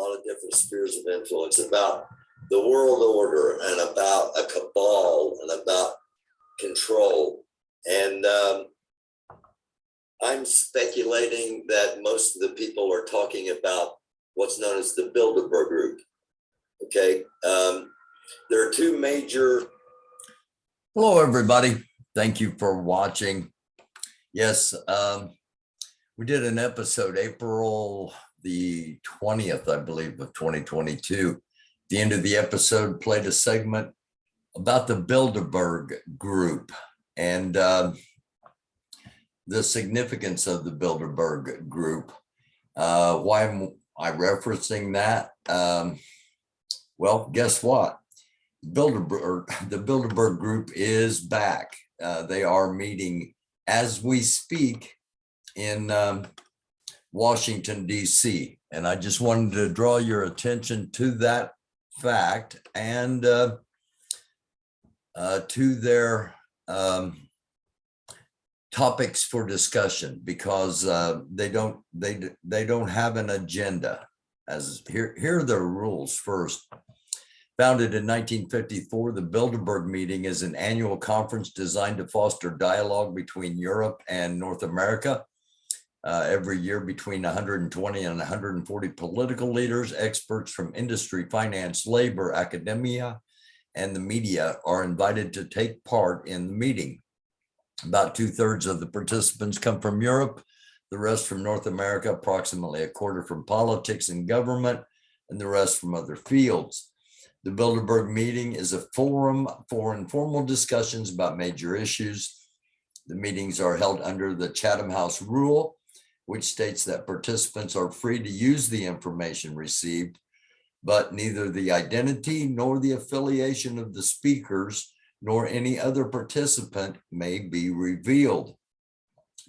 lot of different spheres of influence, about the world order and about a cabal and about control. And I'm speculating that most of the people are talking about what's known as the Bilderberg Group. Okay. There are two major. Hello, everybody. Thank you for watching. Yes, we did an episode April the 20th, I believe, of 2022. The end of the episode played a segment about the Bilderberg Group and the significance of the Bilderberg Group. Why am I referencing that? Well, guess what? The Bilderberg Group is back. They are meeting as we speak in Washington, D.C. And I just wanted to draw your attention to that fact and to their topics for discussion, because they don't have an agenda. As here are the rules. First, founded in 1954, the Bilderberg meeting is an annual conference designed to foster dialogue between Europe and North America. Every year, between 120 and 140 political leaders, experts from industry, finance, labor, academia, and the media are invited to take part in the meeting. About 2/3 of the participants come from Europe, the rest from North America, approximately a quarter from politics and government, and the rest from other fields. The Bilderberg meeting is a forum for informal discussions about major issues. The meetings are held under the Chatham House rule, which states that participants are free to use the information received, but neither the identity nor the affiliation of the speakers nor any other participant may be revealed.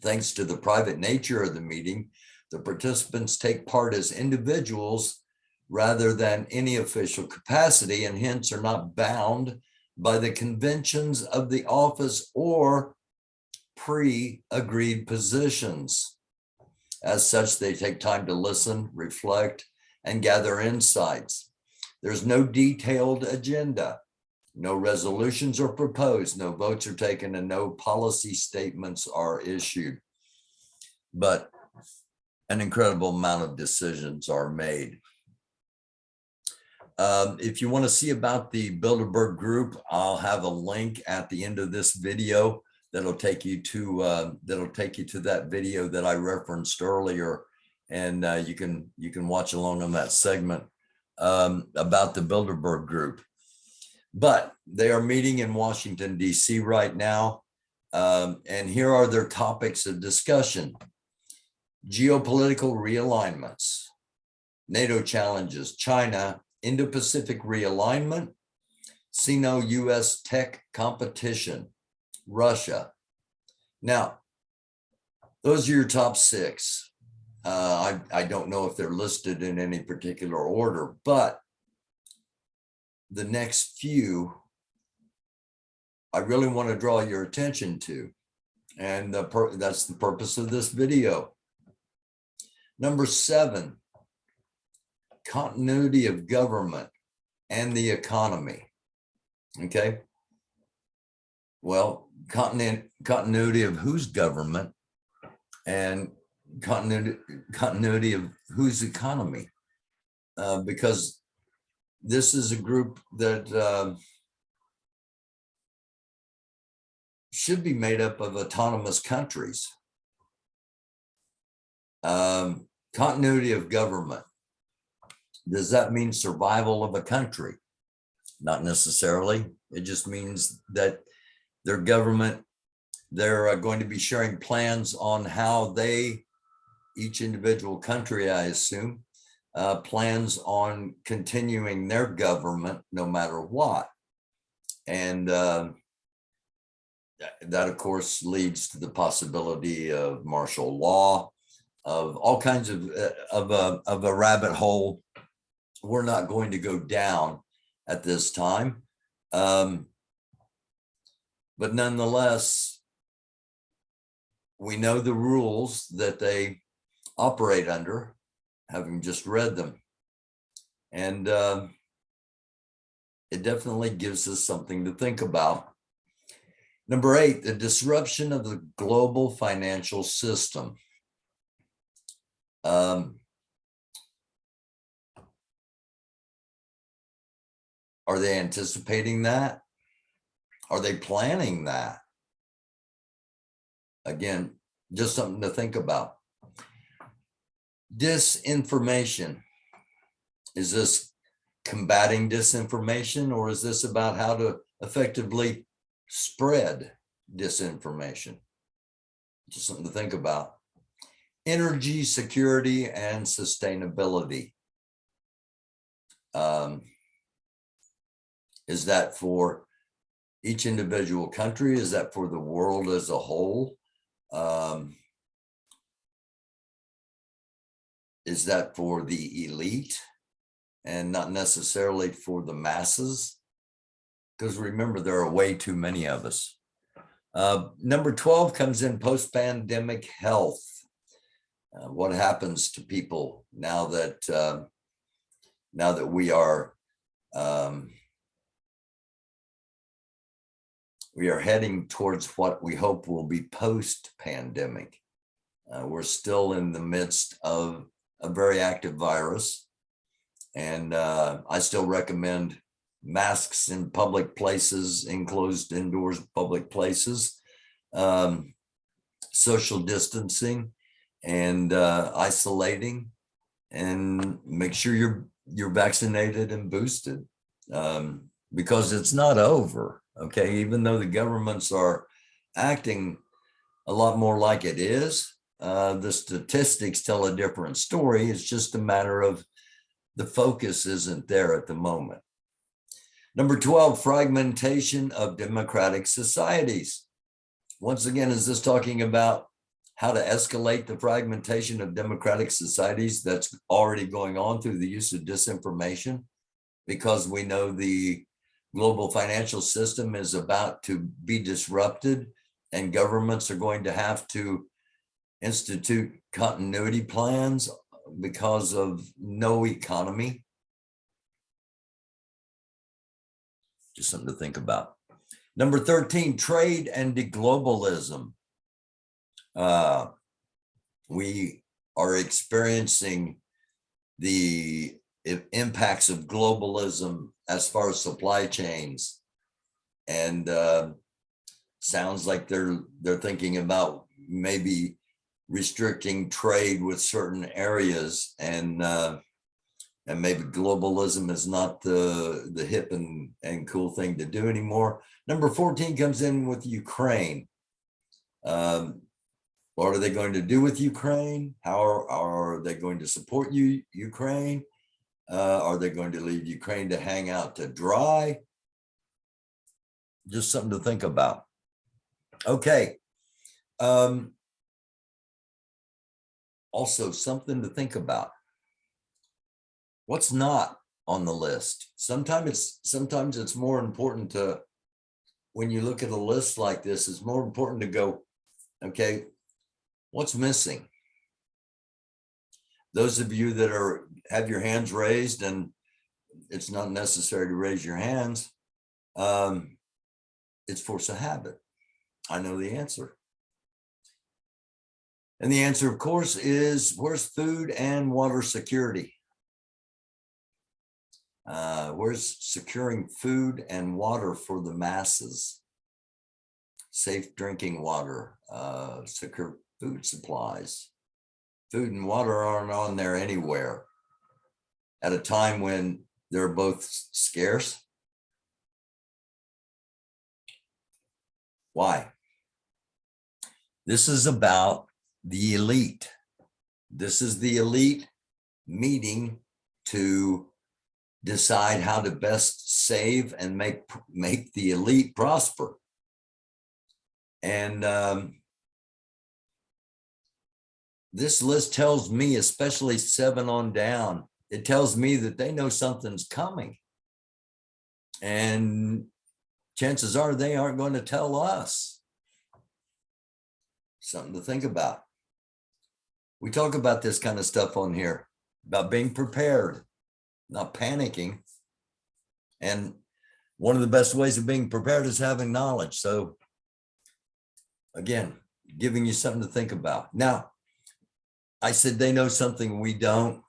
Thanks to the private nature of the meeting, the participants take part as individuals rather than any official capacity, and hence are not bound by the conventions of the office or pre-agreed positions. As such, they take time to listen, reflect, and gather insights. There's no detailed agenda. No resolutions are proposed, no votes are taken, and no policy statements are issued. But an incredible amount of decisions are made. If you want to see about the Bilderberg Group, I'll have a link at the end of this video that'll take you to that video that I referenced earlier, and you can watch along on that segment about the Bilderberg Group. But they are meeting in Washington, D.C. right now, and here are their topics of discussion: geopolitical realignments, NATO challenges, China, Indo-Pacific realignment, Sino-U.S. tech competition, Russia. Now, those are your top six. I don't know if they're listed in any particular order, but the next few I really want to draw your attention to, and that's the purpose of this video. Number 7, continuity of government and the economy. Okay. Well, continuity of whose government and continuity of whose economy, because this is a group that should be made up of autonomous countries. Continuity of government. Does that mean survival of a country? Not necessarily. It just means that their government, they're going to be sharing plans on how each individual country, I assume, plans on continuing their government no matter what. And that, of course, leads to the possibility of martial law, of all kinds of a rabbit hole we're not going to go down at this time. But nonetheless, we know the rules that they operate under, having just read them. And it definitely gives us something to think about. Number 8, the disruption of the global financial system. Are they anticipating that? Are they planning that? Again, just something to think about. Disinformation. Is this combating disinformation, or is this about how to effectively spread disinformation? Just something to think about. Energy security and sustainability. Is that for each individual country? Is that for the world as a whole? Is that for the elite and not necessarily for the masses? Because remember, there are way too many of us. Number 12 comes in post-pandemic health. What happens to people now that we are heading towards what we hope will be post-pandemic? We're still in the midst of a very active virus, and I still recommend masks in public places, enclosed indoors public places, social distancing, and isolating, and make sure you're vaccinated and boosted, because it's not over. Okay, even though the governments are acting a lot more like it is, the statistics tell a different story. It's just a matter of the focus isn't there at the moment. Number 12, fragmentation of democratic societies. Once again, is this talking about how to escalate the fragmentation of democratic societies that's already going on through the use of disinformation? Because we know the global financial system is about to be disrupted, and governments are going to have to institute continuity plans because of no economy. Just something to think about. Number 13, trade and deglobalism. We are experiencing the impacts of globalism as far as supply chains, and sounds like they're thinking about maybe restricting trade with certain areas, and maybe globalism is not the hip and cool thing to do anymore. Number 14 comes in with Ukraine. What are they going to do with Ukraine? How are they going to support Ukraine? Are they going to leave Ukraine to hang out to dry? Just something to think about. Okay. Also something to think about. What's not on the list? Sometimes it's more important to, when you look at a list like this, it's more important to go, okay, what's missing? Those of you that have your hands raised, and it's not necessary to raise your hands, it's force of habit. I know the answer. And the answer, of course, is where's food and water security? Where's securing food and water for the masses? Safe drinking water, secure food supplies. Food and water aren't on there anywhere at a time when they're both scarce. Why? This is about the elite. This is the elite meeting to decide how to best save and make the elite prosper. And this list tells me, especially 7 on down, it tells me that they know something's coming. And chances are they aren't going to tell us. Something to think about. We talk about this kind of stuff on here, about being prepared. not panicking. And one of the best ways of being prepared is having knowledge. So again, giving you something to think about. Now, I said they know something we don't.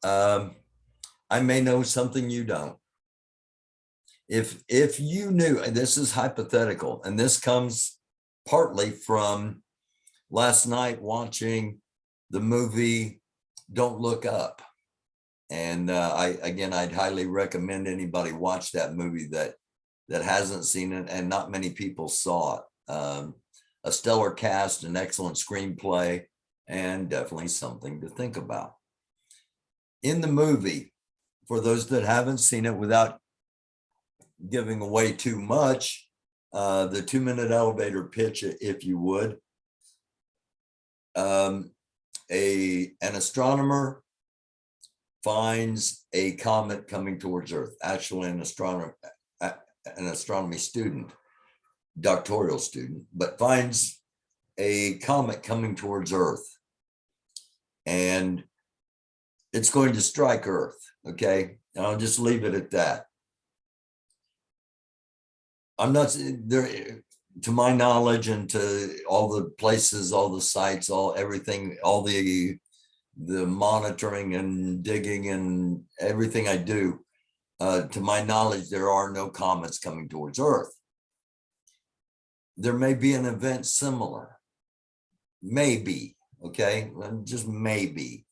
I may know something you don't. If you knew, and this is hypothetical, and this comes partly from last night watching the movie Don't Look Up. And I'd highly recommend anybody watch that movie that hasn't seen it, and not many people saw it. A stellar cast, an excellent screenplay, and definitely something to think about. In the movie, for those that haven't seen it, without giving away too much, the 2-minute elevator pitch, if you would. An astronomer finds a comet coming towards Earth. Actually, an astronomy student, doctoral student, but finds a comet coming towards Earth, and it's going to strike Earth. Okay, and I'll just leave it at that. I'm not there, to my knowledge, and to all the places, all the sites, everything, all the monitoring and digging and everything I do, to my knowledge, there are no comets coming towards Earth. There may be an event similar, maybe, okay, just maybe.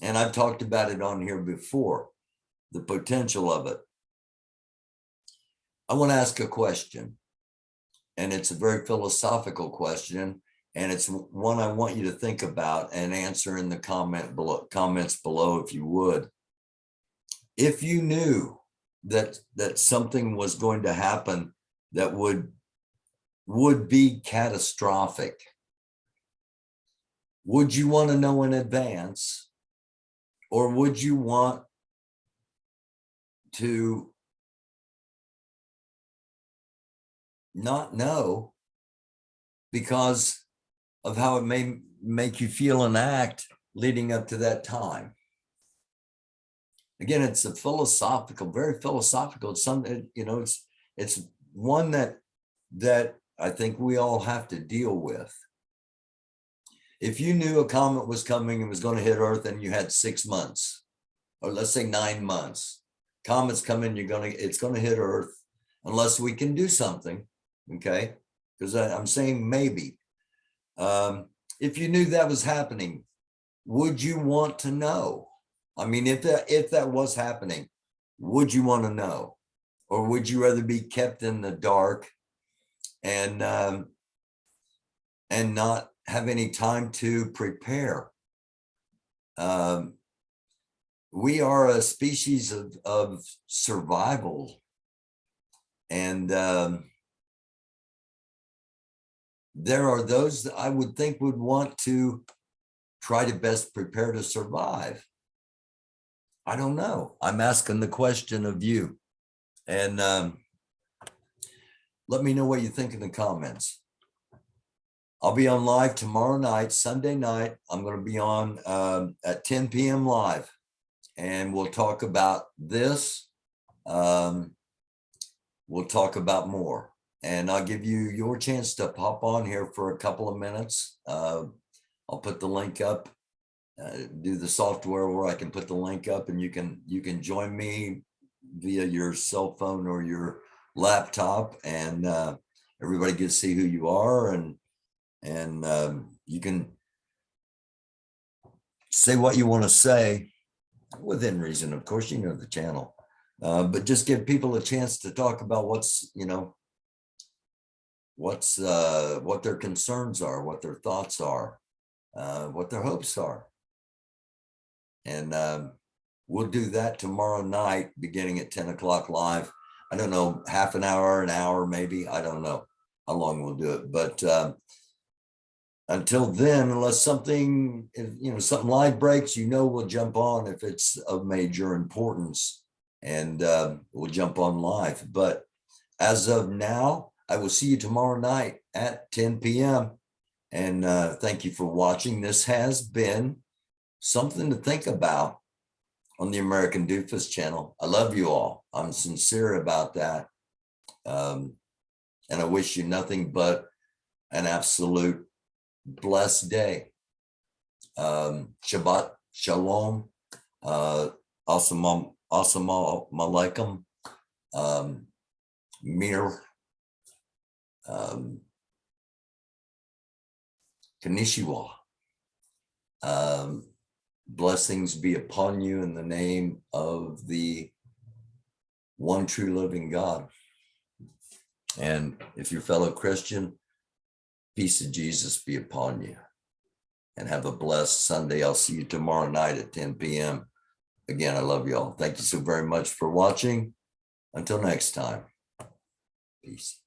And I've talked about it on here before, the potential of it. I want to ask a question, and it's a very philosophical question, and it's one I want you to think about and answer in the comments below, if you would. If you knew that something was going to happen that would be catastrophic, would you want to know in advance, or would you want to not know because of how it may make you feel and act leading up to that time? Again, it's a philosophical, very philosophical. It's something, it's one that I think we all have to deal with. If you knew a comet was coming and was going to hit Earth, and you had 6 months, or let's say 9 months, comet's coming, it's going to hit Earth, unless we can do something. Okay, because I'm saying maybe. If you knew that was happening, would you want to know? I mean, if that was happening, would you want to know, or would you rather be kept in the dark and not have any time to prepare? We are a species of survival, and there are those that I would think would want to try to best prepare to survive. I don't know. I'm asking the question of you. And let me know what you think in the comments. I'll be on live tomorrow night, Sunday night. I'm going to be on at 10 p.m. live, and we'll talk about this. We'll talk about more. And I'll give you your chance to pop on here for a couple of minutes. I'll put the link up, do the software where I can put the link up, and you can join me via your cell phone or your laptop, and everybody can see who you are, and you can say what you want to say within reason. Of course, you know the channel, but just give people a chance to talk about what their concerns are, what their thoughts are, what their hopes are. And we'll do that tomorrow night, beginning at 10 o'clock live. I don't know, half an hour, maybe. I don't know how long we'll do it. But until then, unless something live breaks, we'll jump on if it's of major importance, and we'll jump on live. But as of now, I will see you tomorrow night at 10 p.m. And thank you for watching. This has been something to think about. on the American Doofus channel. I love you all. I'm sincere about that. And I wish you nothing but an absolute blessed day. Shabbat Shalom. Assalamu alaikum. Mir. Konnichiwa. Blessings be upon you in the name of the one true living God. And if you're fellow Christian, peace of Jesus be upon you. And have a blessed Sunday. I'll see you tomorrow night at 10 p.m. Again, I love you all. Thank you so very much for watching. Until next time. Peace.